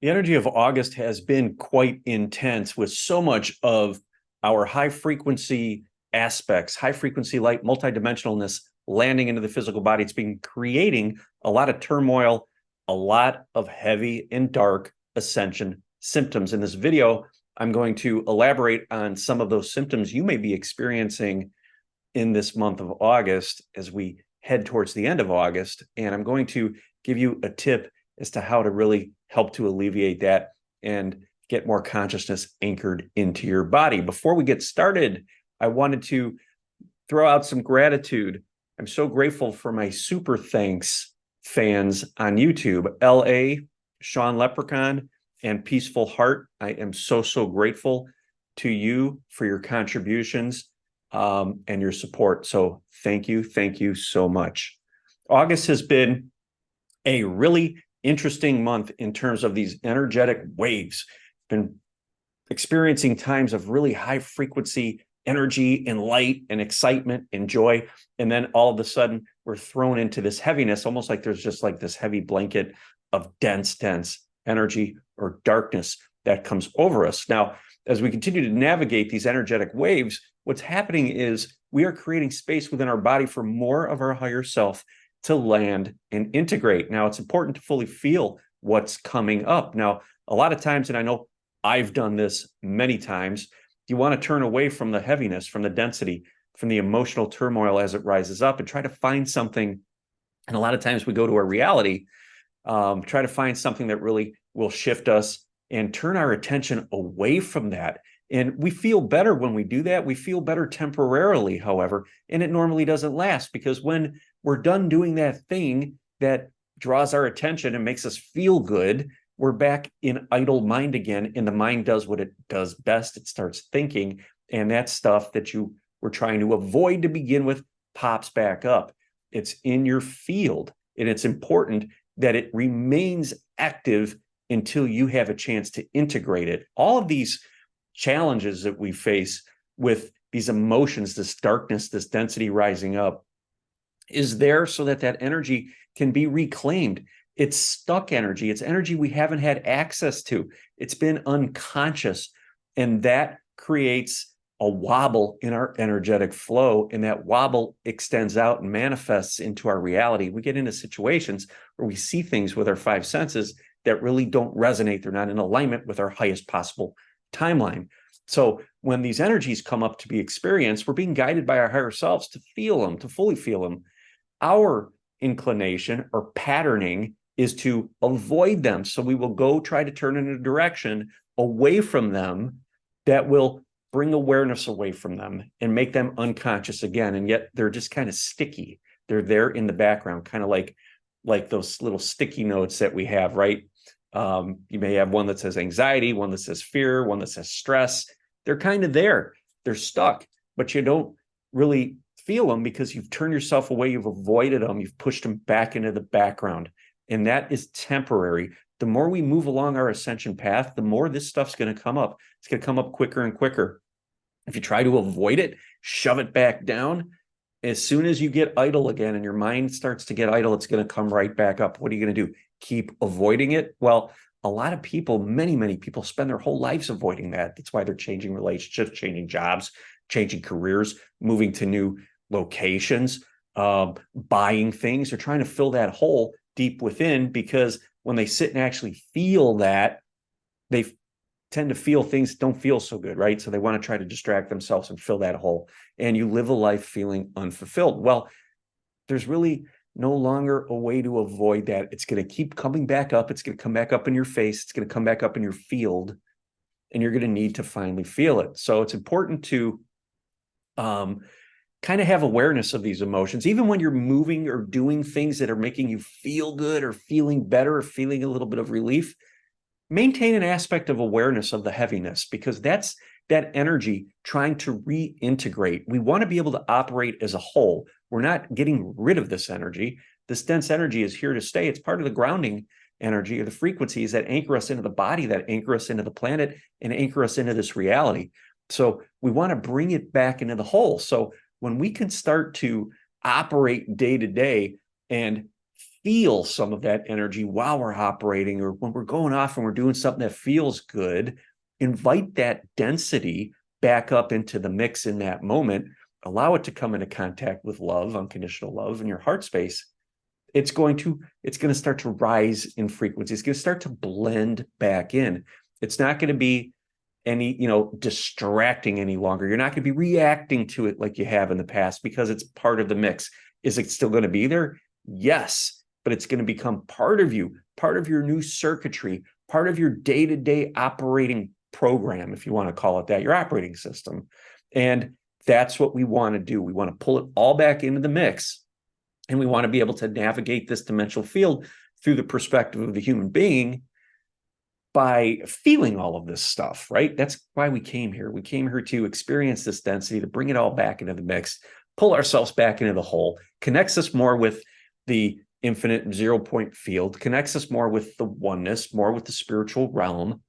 The energy of August has been quite intense with so much of our high frequency aspects, high frequency light, multidimensionalness landing into the physical body. It's been creating a lot of turmoil, a lot of heavy and dark ascension symptoms. In this video, I'm going to elaborate on some of those symptoms you may be experiencing in this month of August as we head towards the end of August. And I'm going to give you a tip as to how to really help to alleviate that and get more consciousness anchored into your body. Before we get started, I wanted to throw out some gratitude. I'm so grateful for my super thanks fans on YouTube, LA, Sean Leprechaun, and Peaceful Heart. I am so grateful to you for your contributions and your support. So thank you so much. August has been a really interesting month in terms of these energetic waves. Been experiencing times of really high frequency energy and light and excitement and joy. And then all of a sudden we're thrown into this heaviness, almost like there's just like this heavy blanket of dense energy or darkness that comes over us. Now, as we continue to navigate these energetic waves, what's happening is we are creating space within our body for more of our higher self to land and integrate. Now, it's important to fully feel what's coming up. Now, a lot of times, and I know I've done this many times, you want to turn away from the heaviness, from the density, from the emotional turmoil as it rises up and try to find something. And a lot of times we go to our reality, try to find something that really will shift us and turn our attention away from that. And we feel better when we do that. We feel better temporarily, however, and it normally doesn't last, because when we're done doing that thing that draws our attention and makes us feel good, we're back in idle mind again, and the mind does what it does best. It starts thinking, and that stuff that you were trying to avoid to begin with pops back up. It's in your field, and it's important that it remains active until you have a chance to integrate it. All of these challenges that we face with these emotions, this darkness, this density rising up, is there so that that energy can be reclaimed. It's stuck energy. It's energy we haven't had access to. It's been unconscious, and that creates a wobble in our energetic flow, and that wobble extends out and manifests into our reality. We get into situations where we see things with our five senses that really don't resonate. They're not in alignment with our highest possible timeline. So when these energies come up to be experienced, we're being guided by our higher selves to feel them, to fully feel them. Our inclination or patterning is to avoid them. So we will go try to turn in a direction away from them that will bring awareness away from them and make them unconscious again. And yet they're just kind of sticky. They're there in the background, kind of like those little sticky notes that we have, right? You may have one that says anxiety, one that says fear, one that says stress. They're kind of there. They're stuck, but you don't really feel them because you've turned yourself away. You've avoided them. You've pushed them back into the background. And that is temporary. The more we move along our ascension path, the more this stuff's going to come up. It's going to come up quicker and quicker. If you try to avoid it, shove it back down, as soon as you get idle again and your mind starts to get idle, it's going to come right back up. What are you going to do? Keep avoiding it? Well, a lot of people, many people spend their whole lives avoiding that. That's why they're changing relationships, changing jobs, changing careers, moving to new locations, buying things. They're trying to fill that hole deep within, because when they sit and actually feel that, they tend to feel things don't feel so good, right? So they want to try to distract themselves and fill that hole. And you live a life feeling unfulfilled. Well, there's really no longer a way to avoid that. It's going to keep coming back up. It's going to come back up in your face. It's going to come back up in your field. And you're going to need to finally feel it. So it's important to kind of have awareness of these emotions, even when you're moving or doing things that are making you feel good or feeling better or feeling a little bit of relief. Maintain an aspect of awareness of the heaviness, because that's that energy trying to reintegrate. We want to be able to operate as a whole. We're not getting rid of this energy. This dense energy is here to stay. It's part of the grounding energy or the frequencies that anchor us into the body, that anchor us into the planet, and anchor us into this reality. So we want to bring it back into the whole. So when we can start to operate day to day and feel some of that energy while we're operating, or when we're going off and we're doing something that feels good, invite that density back up into the mix in that moment, allow it to come into contact with love, unconditional love in your heart space. It's going to start to rise in frequency. It's going to start to blend back in. It's not going to be any, distracting any longer. You're not going to be reacting to it like you have in the past because it's part of the mix. Is it still going to be there? Yes, but it's going to become part of you, part of your new circuitry, part of your day-to-day operating program, if you want to call it that, your operating system. And that's what we want to do. We want to pull it all back into the mix. And we want to be able to navigate this dimensional field through the perspective of the human being by feeling all of this stuff, right? That's why we came here. We came here to experience this density, to bring it all back into the mix, pull ourselves back into the whole, connects us more with the infinite 0 point field, connects us more with the oneness, more with the spiritual realm,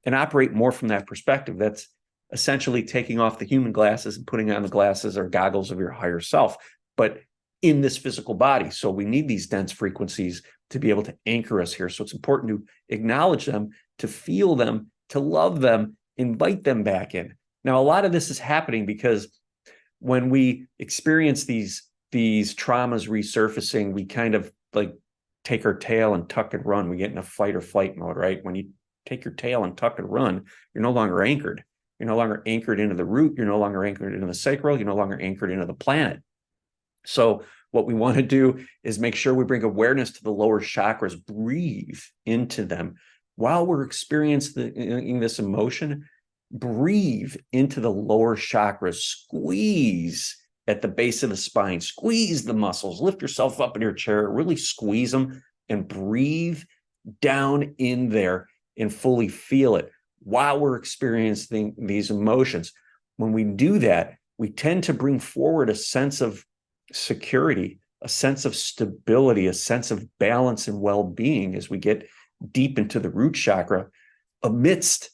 and operate more from that perspective. That's essentially taking off the human glasses and putting on the glasses or goggles of your higher self, but in this physical body. So we need these dense frequencies to be able to anchor us here. So it's important to acknowledge them, to feel them, to love them, invite them back in. Now, a lot of this is happening because when we experience these traumas resurfacing, we kind of like take our tail and tuck and run. We get in a fight or flight mode, right? When you take your tail and tuck and run, you're no longer anchored. You're no longer anchored into the root. You're no longer anchored into the sacral. You're no longer anchored into the planet. So what we want to do is make sure we bring awareness to the lower chakras, breathe into them. While we're experiencing this emotion, breathe into the lower chakras, squeeze at the base of the spine, squeeze the muscles, lift yourself up in your chair, really squeeze them and breathe down in there and fully feel it while we're experiencing these emotions. When we do that, we tend to bring forward a sense of security, a sense of stability, a sense of balance and well-being as we get deep into the root chakra amidst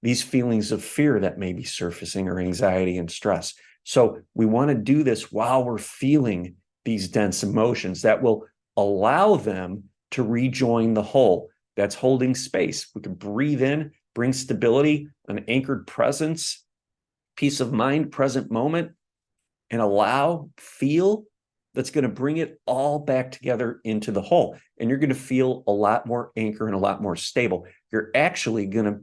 these feelings of fear that may be surfacing, or anxiety and stress. So we want to do this while we're feeling these dense emotions that will allow them to rejoin the whole. That's holding space. We can breathe in, bring stability, an anchored presence, peace of mind, present moment, and feel that's going to bring it all back together into the whole. And you're going to feel a lot more anchor and a lot more stable. You're actually going to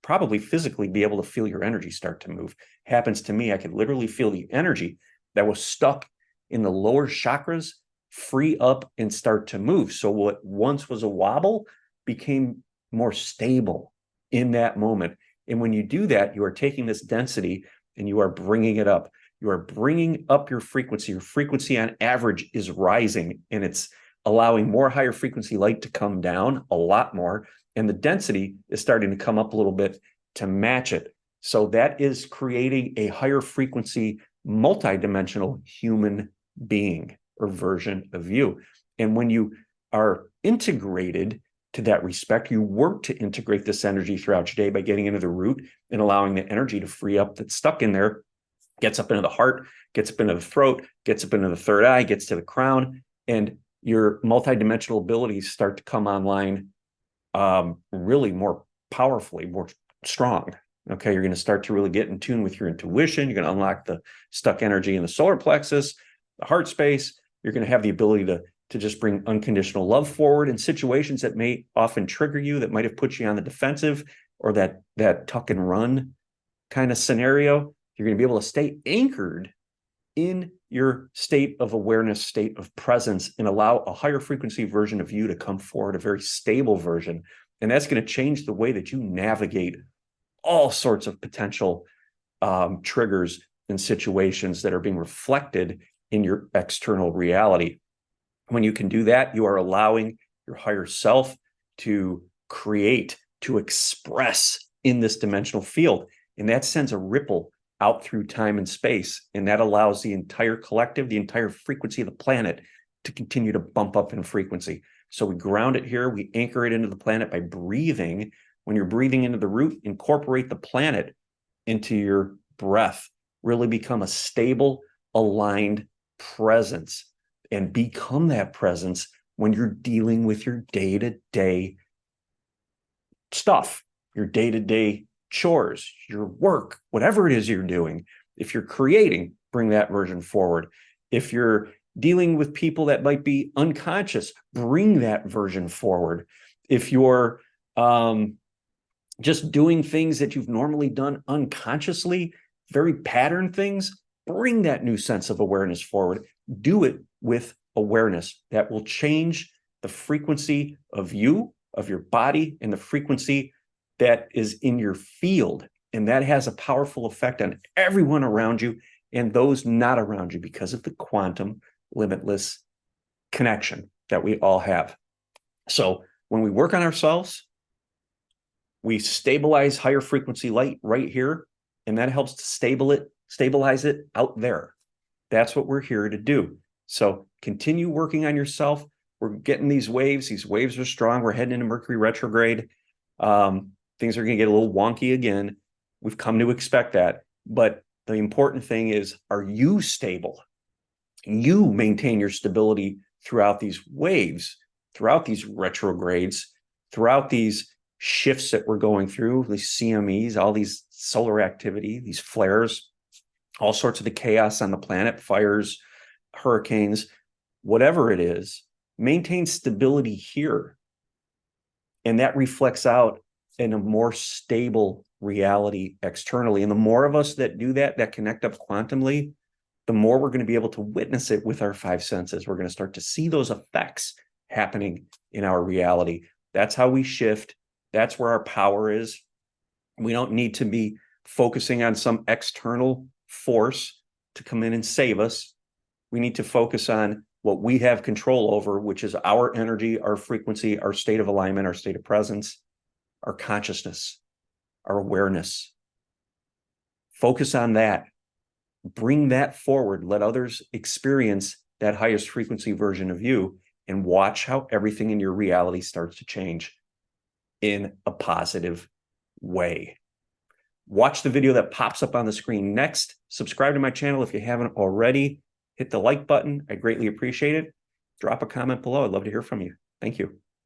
probably physically be able to feel your energy start to move. Happens to me. I could literally feel the energy that was stuck in the lower chakras free up and start to move. So what once was a wobble became more stable in that moment. And when you do that, you are taking this density and you are bringing it up. You are bringing up your frequency. Your frequency on average is rising, and it's allowing more higher frequency light to come down a lot more. And the density is starting to come up a little bit to match it. So that is creating a higher frequency, multidimensional human being or version of you. And when you are integrated to that respect, you work to integrate this energy throughout your day by getting into the root and allowing the energy to free up that's stuck in there, gets up into the heart, gets up into the throat, gets up into the third eye, gets to the crown, and your multidimensional abilities start to come online really more powerfully, more strong. Okay, you're going to start to really get in tune with your intuition. You're going to unlock the stuck energy in the solar plexus, the heart space. You're going to have the ability to just bring unconditional love forward in situations that may often trigger you, that might have put you on the defensive, or that tuck and run kind of scenario. You're going to be able to stay anchored in your state of awareness, state of presence, and allow a higher frequency version of you to come forward, a very stable version. And that's going to change the way that you navigate all sorts of potential triggers and situations that are being reflected in your external reality. When you can do that, you are allowing your higher self to create, to express in this dimensional field. And that sends a ripple out through time and space. And that allows the entire collective, the entire frequency of the planet to continue to bump up in frequency. So we ground it here, we anchor it into the planet by breathing. When you're breathing into the root, incorporate the planet into your breath. Really become a stable, aligned presence, and become that presence when you're dealing with your day-to-day stuff, your day-to-day chores, your work, whatever it is you're doing. If you're creating, bring that version forward. If you're dealing with people that might be unconscious, bring that version forward. If you're just doing things that you've normally done unconsciously, very pattern things, bring that new sense of awareness forward. Do it with awareness. That will change the frequency of you, of your body, and the frequency that is in your field. And that has a powerful effect on everyone around you and those not around you because of the quantum limitless connection that we all have. So when we work on ourselves, we stabilize higher frequency light right here, and that helps to stabilize it out there. That's what we're here to do. So continue working on yourself. We're getting these waves. These waves are strong. We're heading into Mercury retrograde. Things are going to get a little wonky again. We've come to expect that. But the important thing is, are you stable? You maintain your stability throughout these waves, throughout these retrogrades, throughout these shifts that we're going through, these CMEs, all these solar activity, these flares, all sorts of the chaos on the planet, fires, hurricanes, whatever it is, maintain stability here. And that reflects out in a more stable reality externally. And the more of us that do that, that connect up quantumly, the more we're going to be able to witness it with our five senses. We're going to start to see those effects happening in our reality. That's how we shift. That's where our power is. We don't need to be focusing on some external force to come in and save us. We need to focus on what we have control over, which is our energy, our frequency, our state of alignment, our state of presence, our consciousness, our awareness. Focus on that. Bring that forward. Let others experience that highest frequency version of you, and watch how everything in your reality starts to change in a positive way. Watch the video that pops up on the screen next. Subscribe to my channel if you haven't already. Hit the like button. I greatly appreciate it. Drop a comment below. I'd love to hear from you. Thank you.